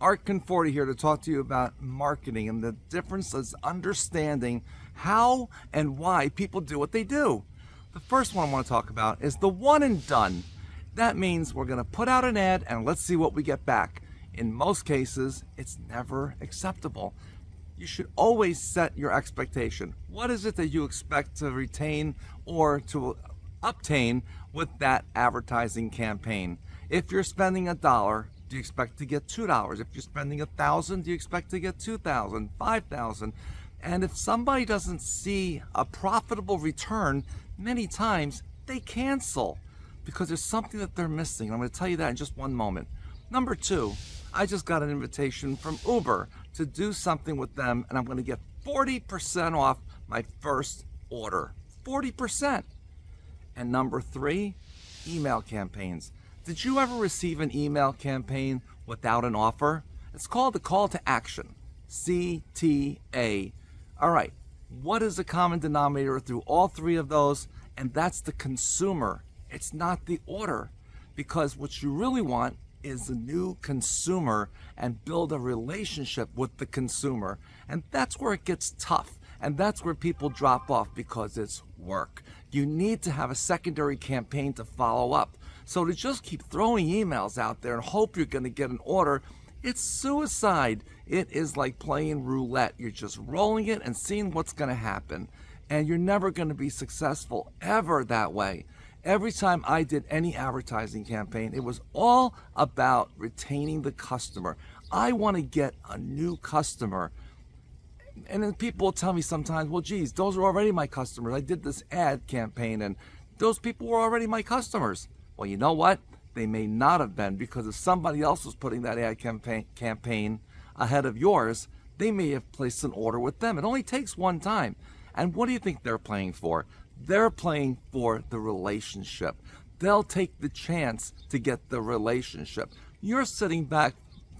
Art Conforti here to talk to you about marketing, and the difference is understanding how and why people do what they do. The first one I want to talk about is the one and done. That means we're going to put out an ad and let's see what we get back. In most cases, it's never acceptable. You should always set your expectation. What is it that you expect to retain or to obtain with that advertising campaign? If you're spending $1, do you expect to get $2? If you're spending $1,000, do you expect to get $2,000, $5,000? And if somebody doesn't see a profitable return, many times they cancel because there's something that they're missing. I'm going to tell you that in just one moment. Number two, I just got an invitation from Uber to do something with them, and I'm going to get 40% off my first order. 40%. And number three, email campaigns. Did you ever receive an email campaign without an offer? It's called the call to action, CTA. All right, what is the common denominator through all three of those? And that's the consumer. It's not the order, because what you really want is a new consumer and build a relationship with the consumer. And that's where it gets tough. And that's where people drop off because it's work. You need to have a secondary campaign to follow up. So to just keep throwing emails out there and hope you're going to get an order, it's suicide. It is like playing roulette. You're just rolling it and seeing what's going to happen. And you're never going to be successful ever that way. Every time I did any advertising campaign, it was all about retaining the customer. I want to get a new customer. And then people will tell me sometimes, well, geez, those are already my customers. I did this ad campaign and those people were already my customers. Well, you know what? They may not have been, because if somebody else was putting that ad campaign ahead of yours, they may have placed an order with them. It only takes one time. And what do you think they're playing for? They're playing for the relationship. They'll take the chance to get the relationship. You're sitting back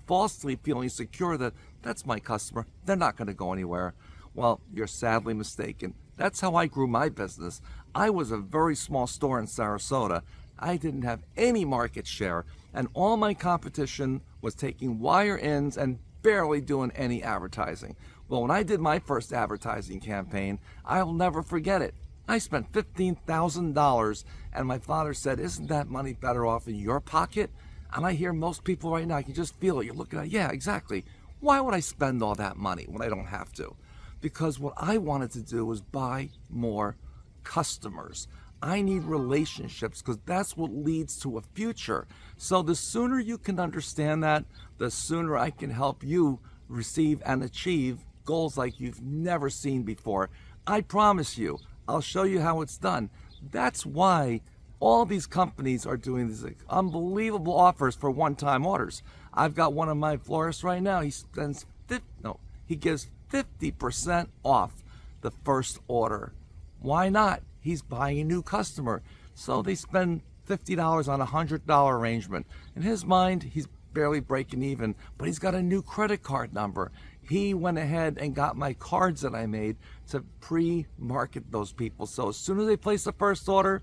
falsely feeling secure that that's my customer, they're not going to go anywhere. Well, you're sadly mistaken. That's how I grew my business. I was a very small store in Sarasota. I didn't have any market share, and all my competition was taking wire-ins and barely doing any advertising. Well, when I did my first advertising campaign, I'll never forget it. I spent $15,000, and my father said, isn't that money better off in your pocket? And I hear most people right now, I can just feel it. You're looking at it, yeah, exactly. Why would I spend all that money when I don't have to? Because what I wanted to do was buy more customers. I need relationships, because that's what leads to a future. So the sooner you can understand that, the sooner I can help you receive and achieve goals like you've never seen before. I promise you, I'll show you how it's done. That's why all these companies are doing these unbelievable offers for one-time orders. I've got one of my florists right now. He gives 50% off the first order. Why not? He's buying a new customer. So they spend $50 on a $100 arrangement. In his mind, he's barely breaking even, but he's got a new credit card number. He went ahead and got my cards that I made to pre-market those people. So as soon as they place the first order,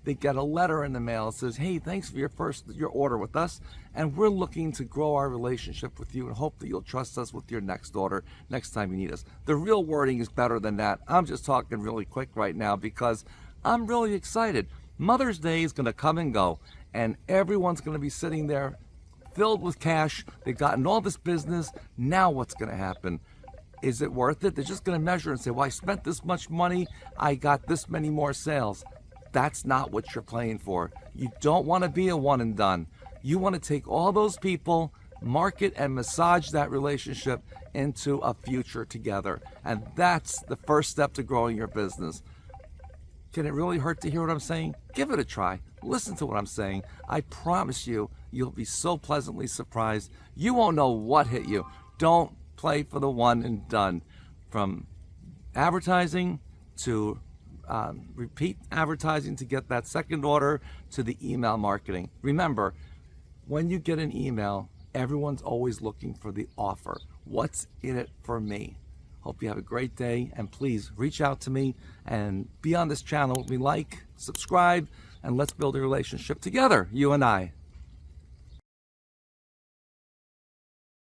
they get a letter in the mail that says, hey, thanks for your order with us, and we're looking to grow our relationship with you and hope that you'll trust us with your next order next time you need us. The real wording is better than that. I'm just talking really quick right now because I'm really excited. Mother's Day is going to come and go, and everyone's going to be sitting there filled with cash. They've gotten all this business. Now what's going to happen? Is it worth it? They're just going to measure and say, well, I spent this much money. I got this many more sales. That's not what you're playing for. You don't want to be a one and done. You want to take all those people, market and massage that relationship into a future together. And that's the first step to growing your business. Can it really hurt to hear what I'm saying? Give it a try. Listen to what I'm saying. I promise you, you'll be so pleasantly surprised. You won't know what hit you. Don't play for the one and done. From advertising to repeat advertising to get that second order to the email marketing. Remember, when you get an email, everyone's always looking for the offer. What's in it for me? Hope you have a great day, and please reach out to me and be on this channel with me. Like, subscribe, and let's build a relationship together, you and I.